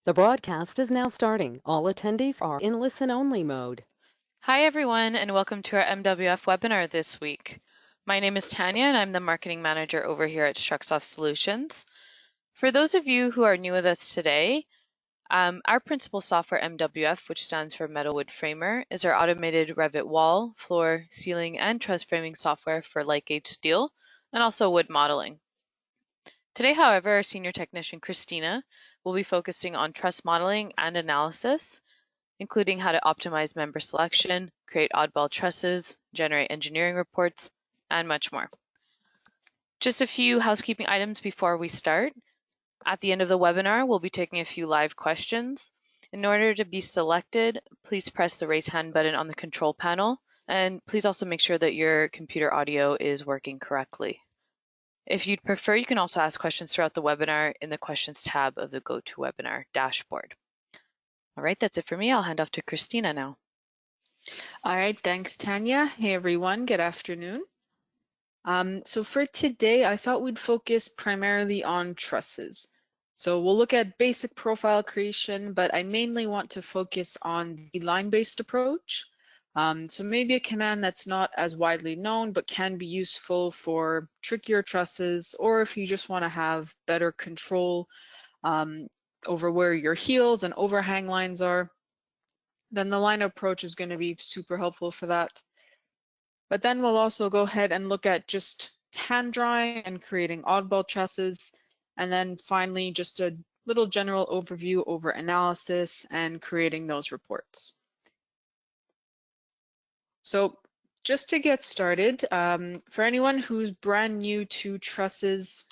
The broadcast is now starting. All attendees are in listen-only mode. Hi, everyone, and welcome to our MWF webinar this week. My name is Tanya, and I'm the Marketing Manager over here at Trusses Solutions. For those of you who are new with us today, our principal software, MWF, which stands for Metalwood Framer, is our automated Revit wall, floor, ceiling, and truss framing software for light gauge steel, and also wood modeling. Today, however, our Senior Technician, Christina, will be focusing on truss modeling and analysis, including how to optimize member selection, create oddball trusses, generate engineering reports, and much more. Just a few housekeeping items before we start. At the end of the webinar, we'll be taking a few live questions. In order to be selected, please press the raise hand button on the control panel, and please also make sure that your computer audio is working correctly. If you'd prefer, you can also ask questions throughout the webinar in the questions tab of the GoToWebinar dashboard. All right, that's it for me. I'll hand off to Christina now. All right, thanks, Tanya. Hey, everyone, good afternoon. So for today, I thought we'd focus primarily on trusses. So we'll look at basic profile creation, but I mainly want to focus on the line-based approach. So maybe a command that's not as widely known, but can be useful for trickier trusses, or if you just want to have better control over where your heels and overhang lines are, then the line approach is going to be super helpful for that. But then we'll also go ahead and look at just hand drawing and creating oddball trusses. And then finally, just a little general overview over analysis and creating those reports. So just to get started, for anyone who's brand new to trusses,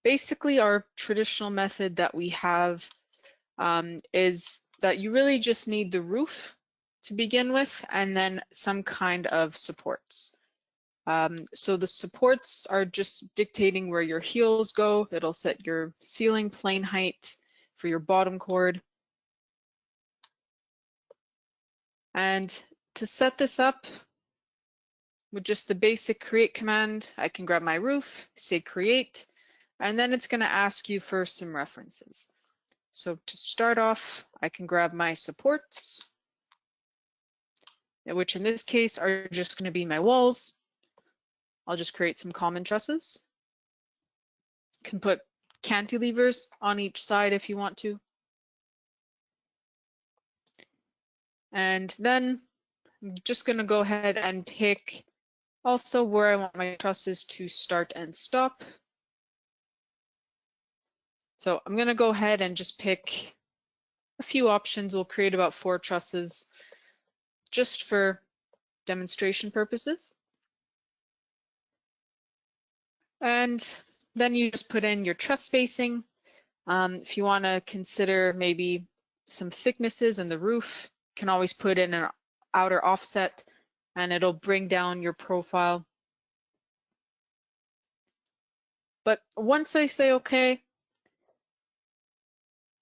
basically our traditional method that we have is that you really just need the roof to begin with, and then some kind of supports. So the supports are just dictating where your heels go. It'll set your ceiling plane height for your bottom chord. And to set this up with just the basic create command, I can grab my roof, say create, and then it's going to ask you for some references. So to start off, I can grab my supports, which in this case are just going to be my walls. I'll just create some common trusses. You can put cantilevers on each side if you want to. And then I'm just going to go ahead and pick also where I want my trusses to start and stop. So I'm going to go ahead and just pick a few options. We'll create about 4 trusses just for demonstration purposes. And then you just put in your truss spacing. If you want to consider maybe some thicknesses in the roof, you can always put in an outer offset and it'll bring down your profile. But once I say okay,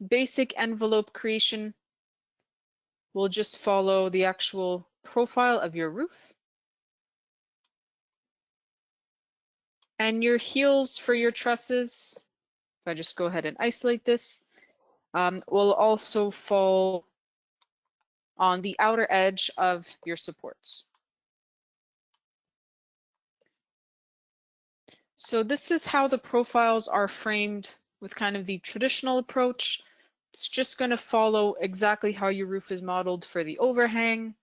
basic envelope creation will just follow the actual profile of your roof. And your heels for your trusses, if I just go ahead and isolate this, will also fall on the outer edge of your supports. So this is how the profiles are framed with kind of the traditional approach. It's just going to follow exactly how your roof is modeled for the overhang.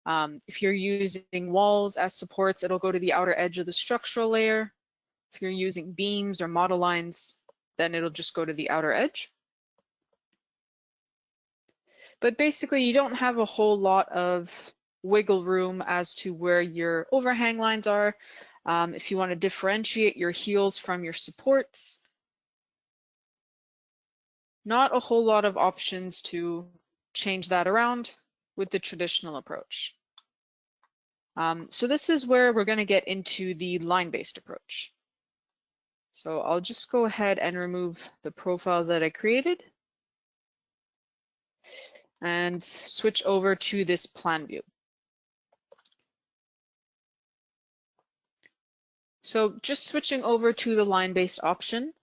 If you're using walls as supports, it'll go to the outer edge of the structural layer. If you're using beams or model lines, then it'll just go to the outer edge. But basically, you don't have a whole lot of wiggle room as to where your overhang lines are. If you want to differentiate your heels from your supports, not a whole lot of options to change that around with the traditional approach. So this is where we're going to get into the line-based approach. So I'll just go ahead and remove the profiles that I created and switch over to this plan view. So just switching over to the line-based option,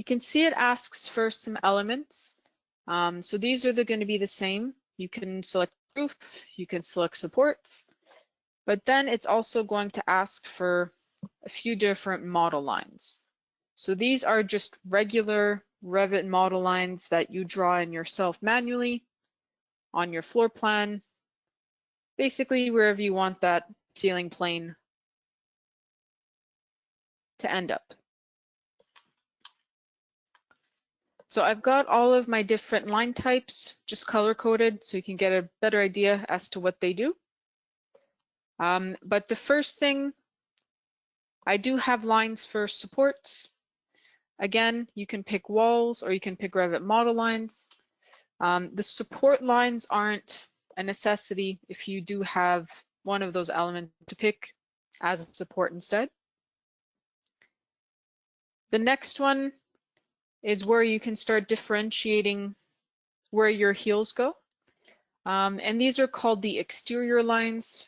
You can see it asks for some elements. So these are going to be the same. You can select roof, you can select supports, but then it's also going to ask for a few different model lines. So these are just regular Revit model lines that you draw in yourself manually on your floor plan, basically wherever you want that ceiling plane to end up. So I've got all of my different line types just color coded so you can get a better idea as to what they do. But the first thing, I do have lines for supports. Again, you can pick walls or you can pick Revit model lines. The support lines aren't a necessity if you do have one of those elements to pick as a support instead. The next one is where you can start differentiating where your heels go. And these are called the exterior lines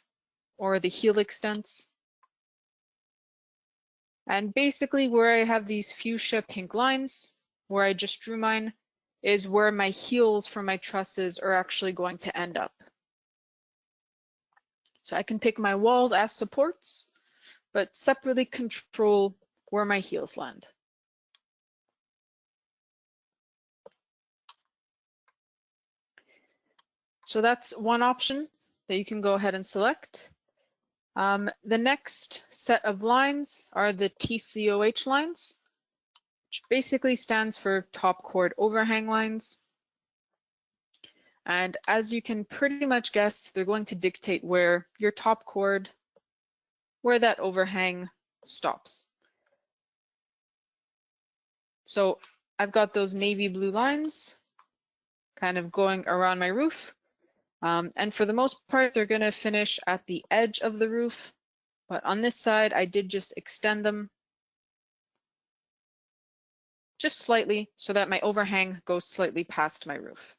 or the heel extents. And basically where I have these fuchsia pink lines, where I just drew mine, is where my heels for my trusses are actually going to end up. So I can pick my walls as supports, but separately control where my heels land. So that's one option that you can go ahead and select. The next set of lines are the TCOH lines, which basically stands for top chord overhang lines. And as you can pretty much guess, they're going to dictate where your top chord, where that overhang stops. So I've got those navy blue lines kind of going around my roof. And for the most part, they're going to finish at the edge of the roof. But on this side, I did just extend them just slightly so that my overhang goes slightly past my roof.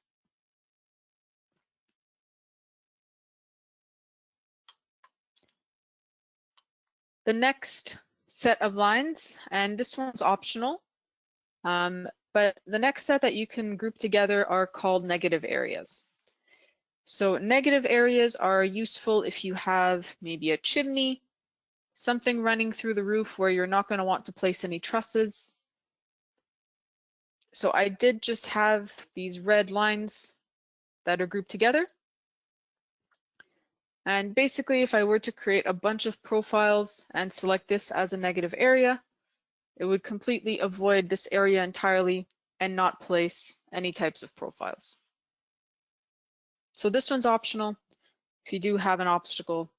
The next set of lines, and this one's optional, but the next set that you can group together are called negative areas. So negative areas are useful if you have maybe a chimney, something running through the roof where you're not going to want to place any trusses. So I did just have these red lines that are grouped together. And basically, if I were to create a bunch of profiles and select this as a negative area, it would completely avoid this area entirely and not place any types of profiles. So this one's optional if you do have an obstacle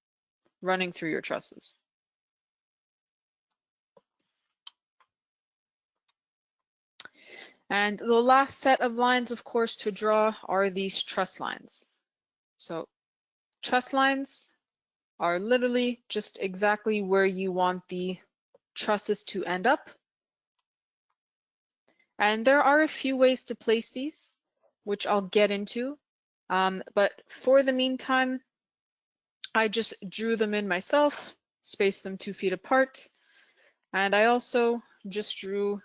running through your trusses. And the last set of lines, of course, to draw are these truss lines. So truss lines are literally just exactly where you want the trusses to end up. And there are a few ways to place these, which I'll get into. But for the meantime, I just drew them in myself, spaced them 2 feet apart. And I also just drew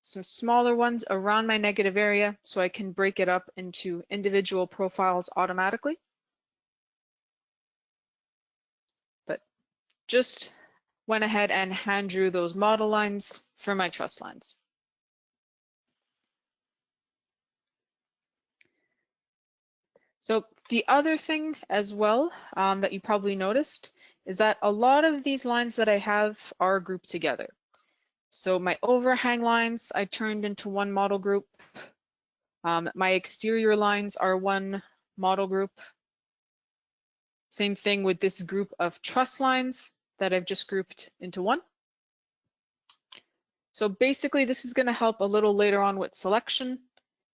some smaller ones around my negative area so I can break it up into individual profiles automatically. But just went ahead and hand drew those model lines for my truss lines. So the other thing as well that you probably noticed is that a lot of these lines that I have are grouped together. So my overhang lines I turned into one model group. My exterior lines are one model group. Same thing with this group of truss lines that I've just grouped into one. So basically this is going to help a little later on with selection.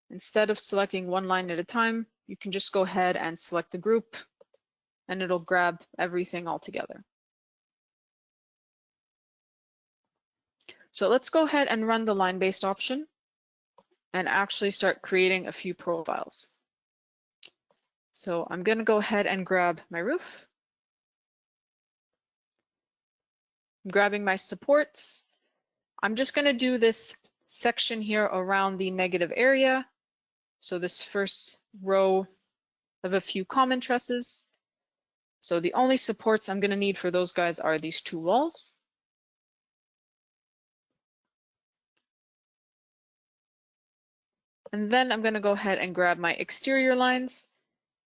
Instead of selecting one line at a time, you can just go ahead and select the group and it'll grab everything all together. So let's go ahead and run the line-based option and actually start creating a few profiles. So I'm going to go ahead and grab my roof. I'm grabbing my supports. I'm just going to do this section here around the negative area. So this first row of a few common trusses. So the only supports I'm going to need for those guys are these two walls. And then I'm going to go ahead and grab my exterior lines.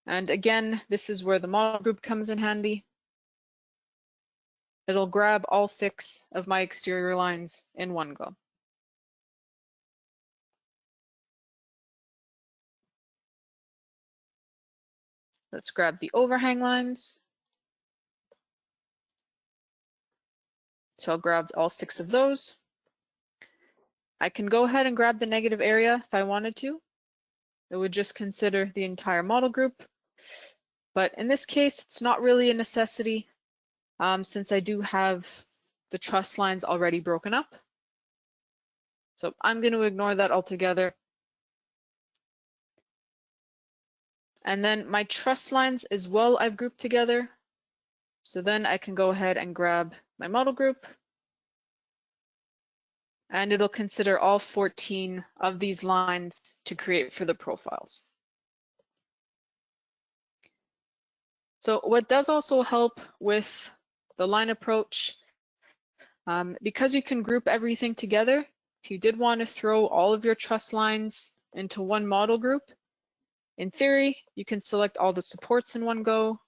And again, this is where the model group comes in handy. It'll grab all 6 of my exterior lines in one go. Let's grab the overhang lines. So I'll grab all 6 of those. I can go ahead and grab the negative area if I wanted to. It would just consider the entire model group. But in this case, it's not really a necessity since I do have the truss lines already broken up. So I'm going to ignore that altogether. And then my truss lines as well I've grouped together. So then I can go ahead and grab my model group. And it'll consider all 14 of these lines to create for the profiles. So what does also help with the line approach, because you can group everything together, if you did want to throw all of your truss lines into one model group, in theory, you can select all the supports in one go,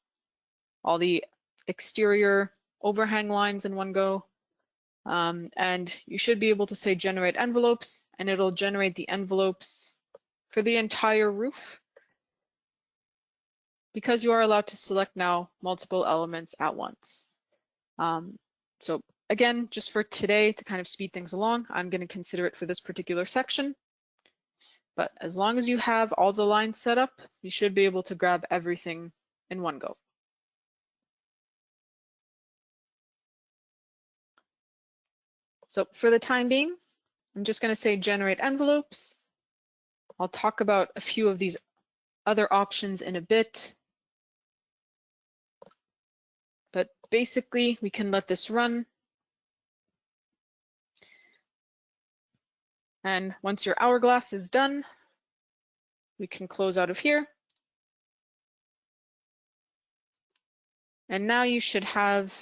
all the exterior overhang lines in one go, and you should be able to say generate envelopes, and it'll generate the envelopes for the entire roof, because you are allowed to select now multiple elements at once. So again, just for today, to kind of speed things along, I'm going to consider it for this particular section. But as long as you have all the lines set up, you should be able to grab everything in one go. So for the time being, I'm just going to say generate envelopes. I'll talk about a few of these other options in a bit. But basically, we can let this run. And once your hourglass is done, we can close out of here. And now you should have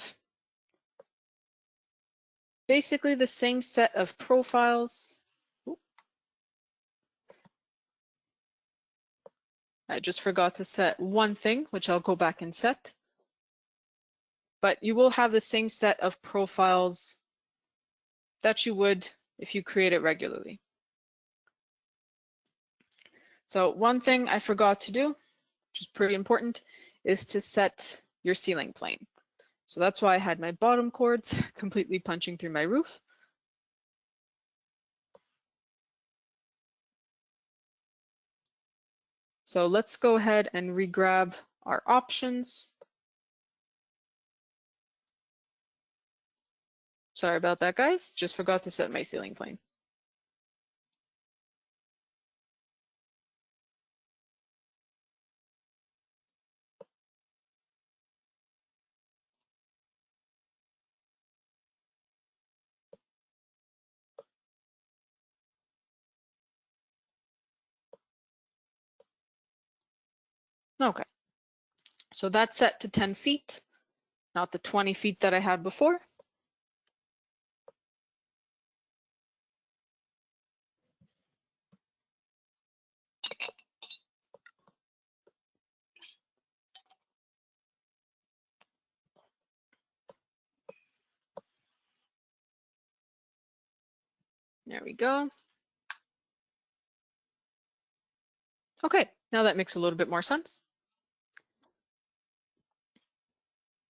basically the same set of profiles. I just forgot to set one thing, which I'll go back and set. But you will have the same set of profiles that you would if you create it regularly. So one thing I forgot to do, which is pretty important, is to set your ceiling plane. So that's why I had my bottom cords completely punching through my roof. So let's go ahead and re-grab our options. Sorry about that, guys. Just forgot to set my ceiling plane. Okay, so that's set to 10 feet, not the 20 feet that I had before. There we go. Okay, now that makes a little bit more sense.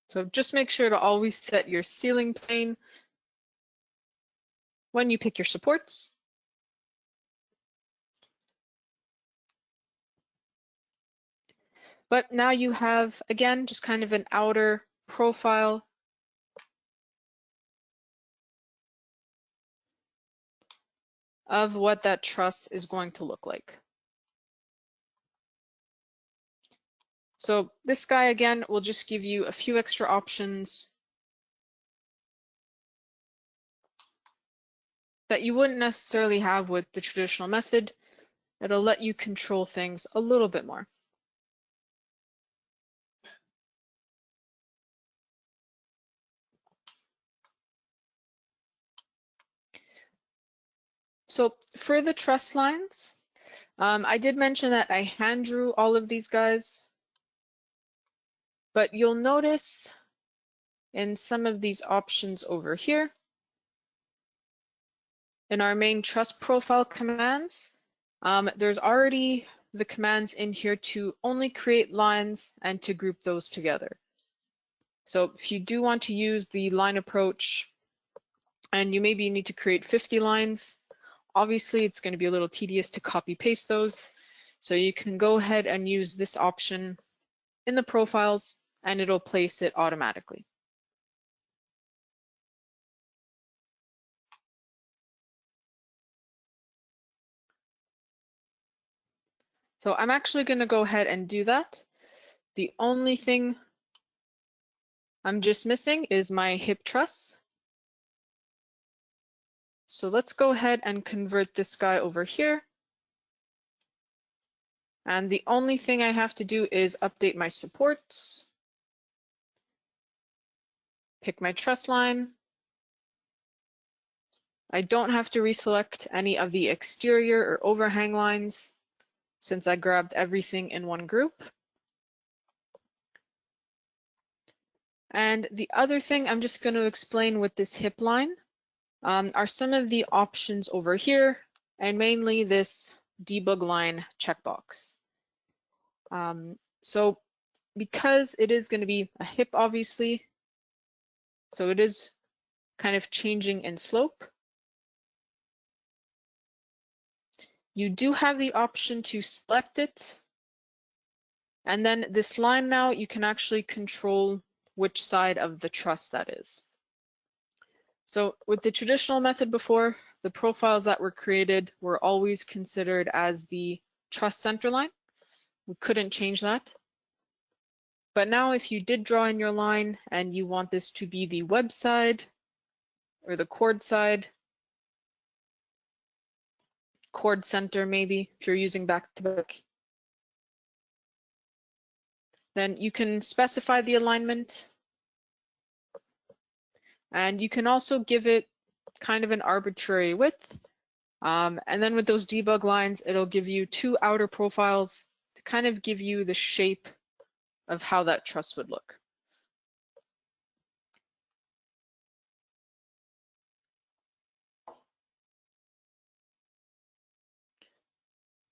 So just make sure to always set your ceiling plane when you pick your supports. But now you have, again, just kind of an outer profile of what that truss is going to look like. So this guy, again, will just give you a few extra options. that you wouldn't necessarily have with the traditional method. It'll let you control things a little bit more. So for the truss lines, I did mention that I hand drew all of these guys, but you'll notice in some of these options over here, in our main truss profile commands, there's already the commands in here to only create lines and to group those together. So if you do want to use the line approach and you maybe need to create 50 lines, obviously it's going to be a little tedious to copy paste those. So you can go ahead and use this option in the profiles and it'll place it automatically. So I'm actually going to go ahead and do that. The only thing I'm just missing is my hip truss. So let's go ahead and convert this guy over here. And the only thing I have to do is update my supports, pick my truss line. I don't have to reselect any of the exterior or overhang lines since I grabbed everything in one group. And the other thing I'm just going to explain with this hip line are some of the options over here, and mainly this debug line checkbox. So because it is going to be a hip, obviously, so it is kind of changing in slope. You do have the option to select it. And then this line now, you can actually control which side of the truss that is. So with the traditional method before, the profiles that were created were always considered as the truss center line. We couldn't change that. But now if you did draw in your line and you want this to be the web side or the chord side, chord center maybe, if you're using back-to-back, then you can specify the alignment. And you can also give it kind of an arbitrary width. And then with those debug lines, it'll give you two outer profiles to kind of give you the shape of how that truss would look.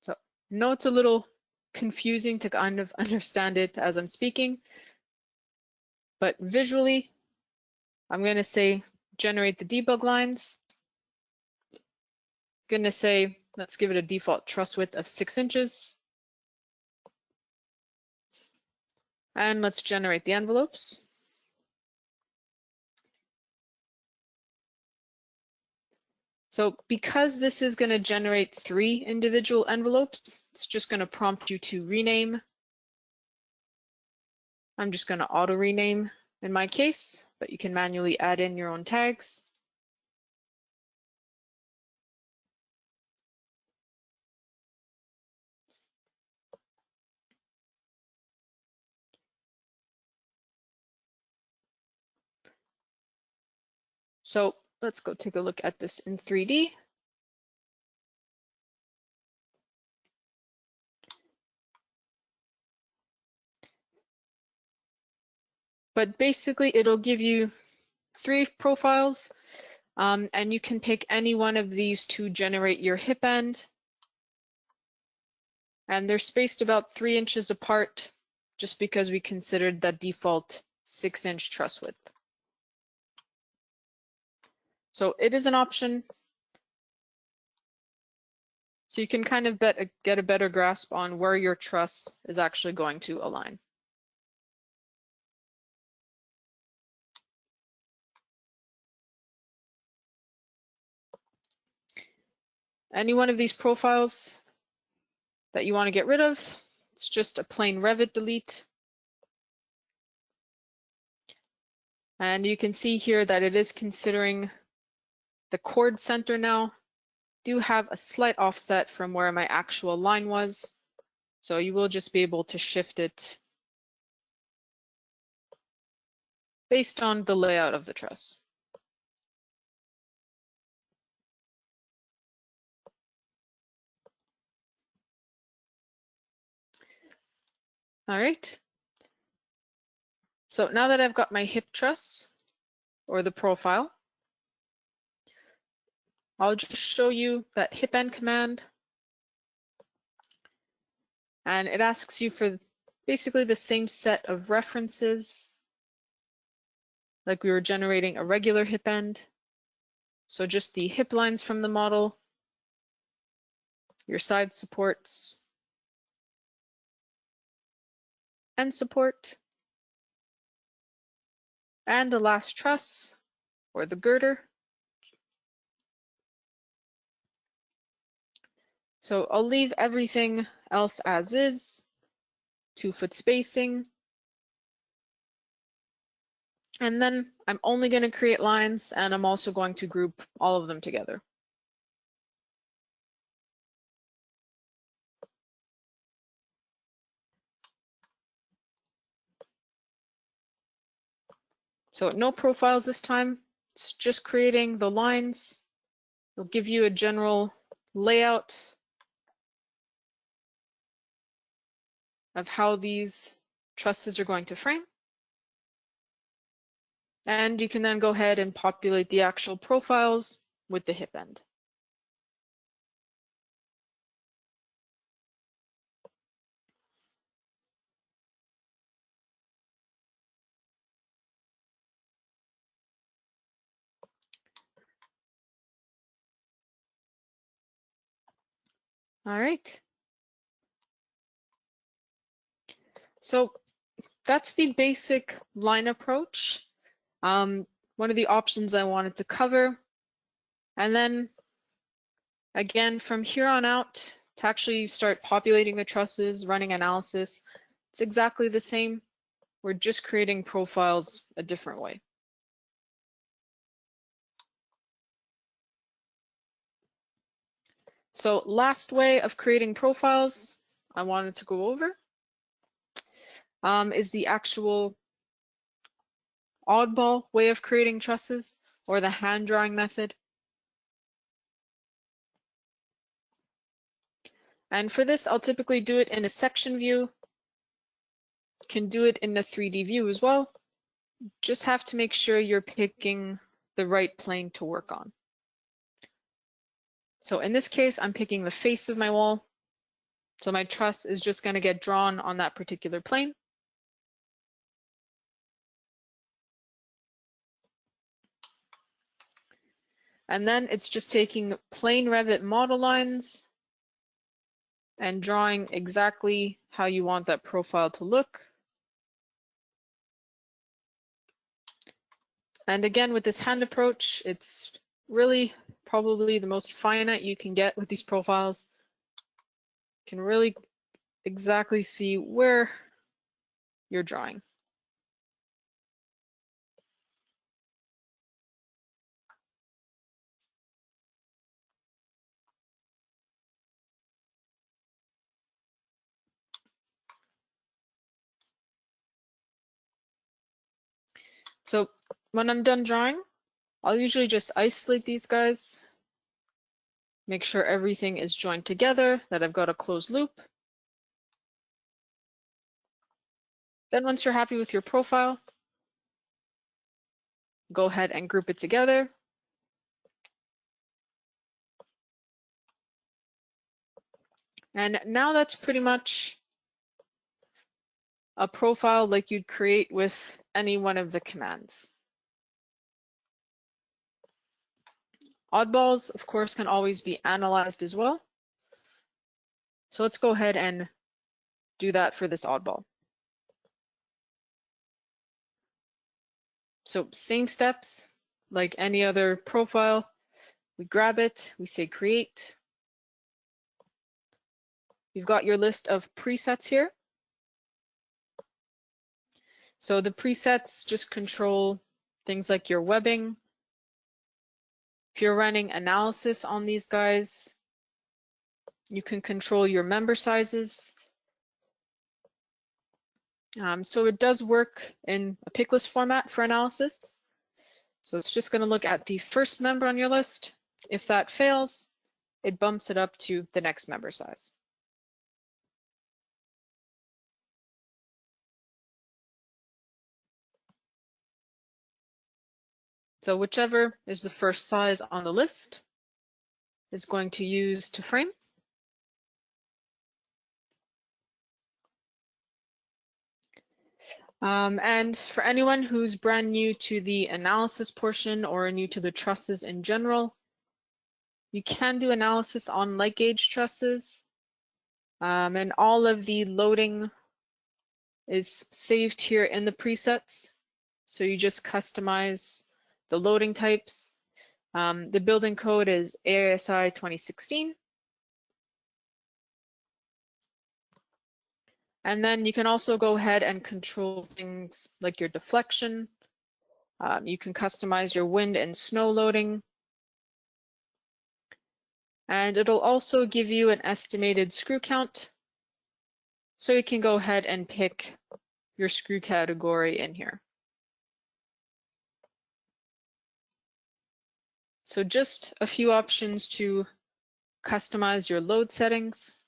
So I know it's a little confusing to kind of understand it as I'm speaking, but visually, I'm going to say generate the debug lines. I'm going to say, let's give it a default truss width of 6 inches. And let's generate the envelopes. So because this is going to generate 3 individual envelopes, it's just going to prompt you to rename. I'm just going to auto rename in my case, but you can manually add in your own tags. So let's go take a look at this in 3D. But basically, it'll give you 3 profiles, and you can pick any one of these to generate your hip end. And they're spaced about 3 inches apart, just because we considered that default 6-inch truss width. So it is an option. So you can kind of get a better grasp on where your truss is actually going to align. Any one of these profiles that you want to get rid of, it's just a plain Revit delete. And you can see here that it is considering the chord center now do have a slight offset from where my actual line was. So you will just be able to shift it based on the layout of the truss. All right. So now that I've got my hip truss or the profile, I'll just show you that hip end command. And it asks you for basically the same set of references like we were generating a regular hip end. So just the hip lines from the model, your side supports and support, and the last truss or the girder. So I'll leave everything else as is, 2-foot spacing. And then I'm only going to create lines, and I'm also going to group all of them together. So no profiles this time. It's just creating the lines. It'll give you a general layout of how these trusses are going to frame. And you can then go ahead and populate the actual profiles with the hip end. All right. So that's the basic line approach. One of the options I wanted to cover. And then again, from here on out, to actually start populating the trusses, running analysis, it's exactly the same. We're just creating profiles a different way. So last way of creating profiles I wanted to go over is the actual oddball way of creating trusses, or the hand drawing method. And for this, I'll typically do it in a section view. Can do it in the 3D view as well. Just have to make sure you're picking the right plane to work on. So in this case, I'm picking the face of my wall. So my truss is just going to get drawn on that particular plane. And then it's just taking plain Revit model lines and drawing exactly how you want that profile to look. And again, with this hand approach, it's really probably the most finite you can get with these profiles. You can really exactly see where you're drawing. So when I'm done drawing, I'll usually just isolate these guys, make sure everything is joined together, that I've got a closed loop. Then once you're happy with your profile, go ahead and group it together. And now that's pretty much a profile like you'd create with any one of the commands. Oddballs, of course, can always be analyzed as well. So let's go ahead and do that for this oddball. So same steps like any other profile. We grab it, we say create. You've got your list of presets here. So the presets just control things like your webbing, If you're running analysis on these guys, you can control your member sizes. So it does work in a pick list format for analysis. So it's just going to look at the first member on your list. If that fails, it bumps it up to the next member size. So whichever is the first size on the list is going to use to frame. And for anyone who's brand new to the analysis portion or new to the trusses in general, you can do analysis on light gauge trusses. And all of the loading is saved here in the presets. So you just customize the loading types. The building code is ASI 2016. And then you can also go ahead and control things like your deflection. You can customize your wind and snow loading. And it'll also give you an estimated screw count. So you can go ahead and pick your screw category in here. So just a few options to customize your load settings.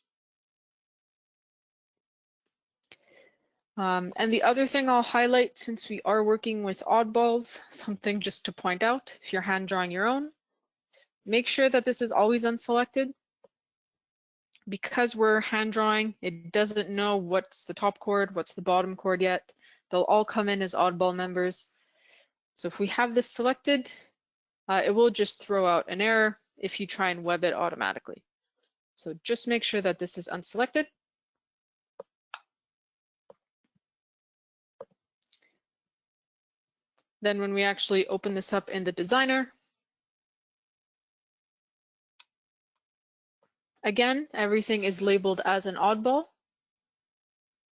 And the other thing I'll highlight, since we are working with oddballs, something just to point out, if you're hand drawing your own, make sure that this is always unselected. Because we're hand drawing, it doesn't know what's the top chord, what's the bottom chord yet. They'll all come in as oddball members. So if we have this selected, it will just throw out an error if you try and web it automatically. So just make sure that this is unselected. Then when we actually open this up in the designer, again, everything is labeled as an oddball.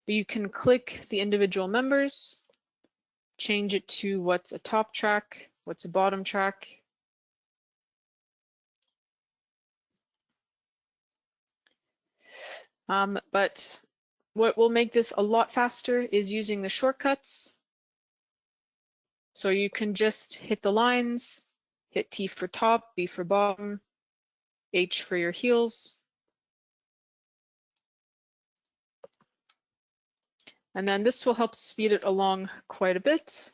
But you can click the individual members, change it to what's a top track, what's a bottom track. But what will make this a lot faster is using the shortcuts. So you can just hit the lines, hit T for top, B for bottom, H for your heels. And then this will help speed it along quite a bit.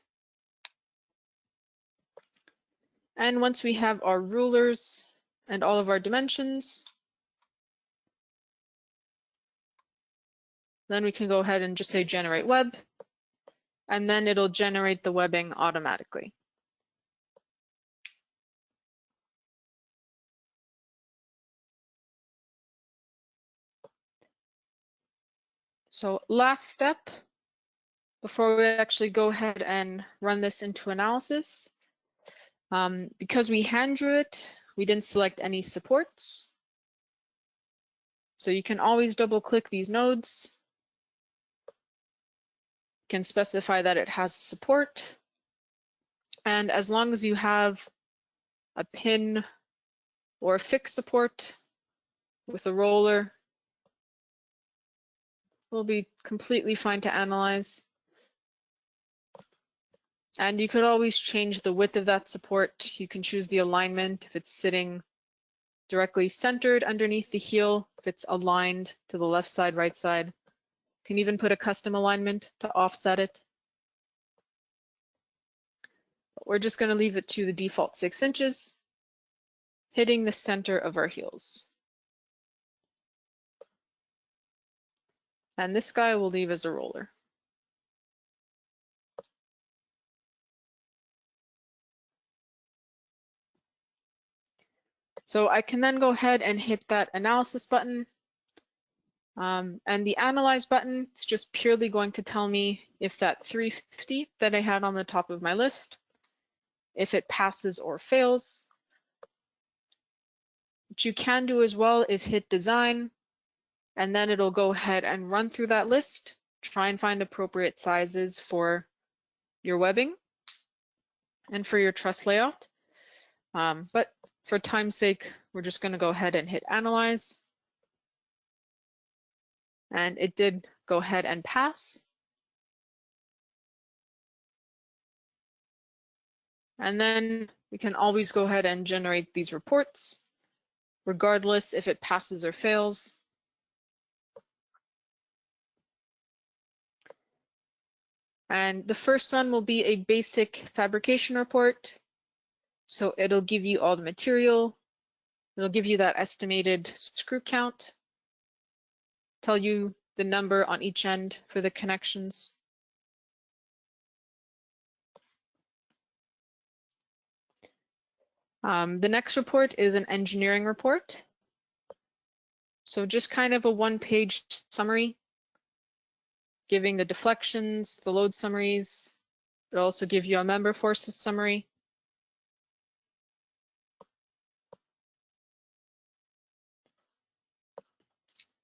And once we have our rulers and all of our dimensions, then we can go ahead and just say generate web, and then it'll generate the webbing automatically. So last step, before we actually go ahead and run this into analysis, because we hand drew it, we didn't select any supports. So you can always double click these nodes. You can specify that it has support. And as long as you have a pin or a fixed support with a roller, will be completely fine to analyze. And you could always change the width of that support. You can choose the alignment if it's sitting directly centered underneath the heel, if it's aligned to the left side, right side. You can even put a custom alignment to offset it. But we're just going to leave it to the default 6 inches, hitting the center of our heels. And this guy we'll leave as a roller. So I can then go ahead and hit that analysis button. And the analyze button is just purely going to tell me if that 350 that I had on the top of my list, if it passes or fails. What you can do as well is hit design, and then it'll go ahead and run through that list, try and find appropriate sizes for your webbing and for your truss layout. But For time's sake, we're just going to go ahead and hit Analyze. And it did go ahead and pass. And then we can always go ahead and generate these reports, regardless if it passes or fails. And the first one will be a basic fabrication report. So it'll give you all the material. It'll give you that estimated screw count, tell you the number on each end for the connections. The next report is an engineering report. So just kind of a one-page summary, giving the deflections, the load summaries. It'll also give you a member forces summary.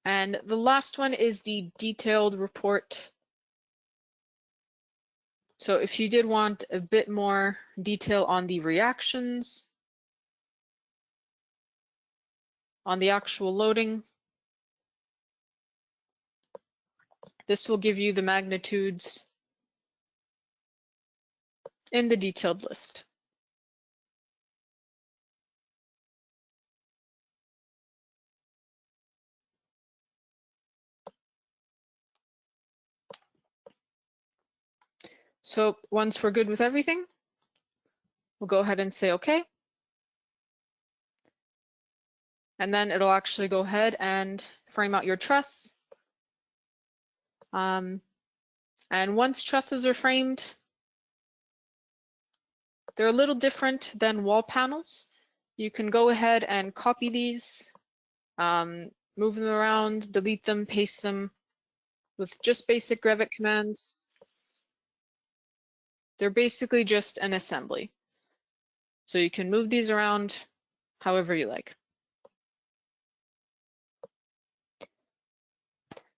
And the last one is the detailed report. So if you did want a bit more detail on the reactions, on the actual loading, this will give you the magnitudes in the detailed list. So once we're good with everything, we'll go ahead and say OK. And then it'll actually go ahead and frame out your truss. And once trusses are framed, they're a little different than wall panels. You can go ahead and copy these, move them around, delete them, paste them with just basic Revit commands. They're basically just an assembly. So you can move these around however you like.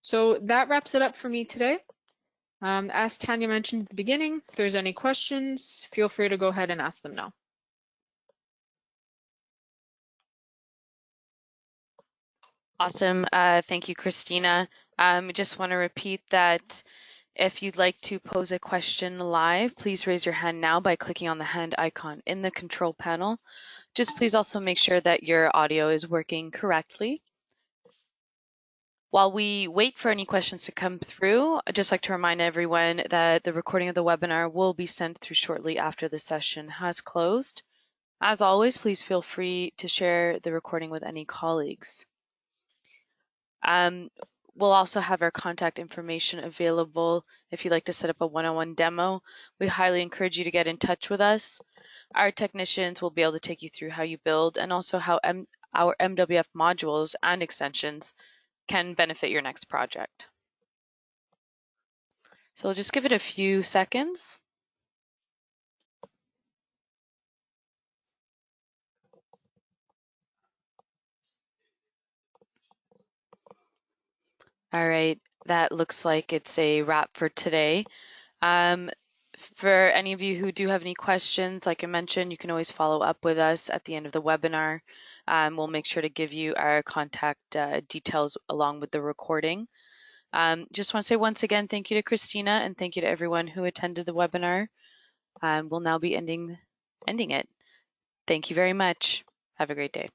So that wraps it up for me today. As Tanya mentioned at the beginning, if there's any questions, feel free to go ahead and ask them now. Awesome. Thank you, Christina. Just want to repeat that if you'd like to pose a question live, please raise your hand now by clicking on the hand icon in the control panel. Just please also make sure that your audio is working correctly. While we wait for any questions to come through, I'd just like to remind everyone that the recording of the webinar will be sent through shortly after the session has closed. As always, please feel free to share the recording with any colleagues. We'll also have our contact information available if you'd like to set up a one-on-one demo. We highly encourage you to get in touch with us. Our technicians will be able to take you through how you build and also how our MWF modules and extensions can benefit your next project. So we'll just give it a few seconds. All right, that looks like it's a wrap for today. For any of you who do have any questions, like I mentioned, you can always follow up with us at the end of the webinar. We'll make sure to give you our contact details along with the recording. Just want to say once again, thank you to Christina and thank you to everyone who attended the webinar. We'll now be ending it. Thank you very much. Have a great day.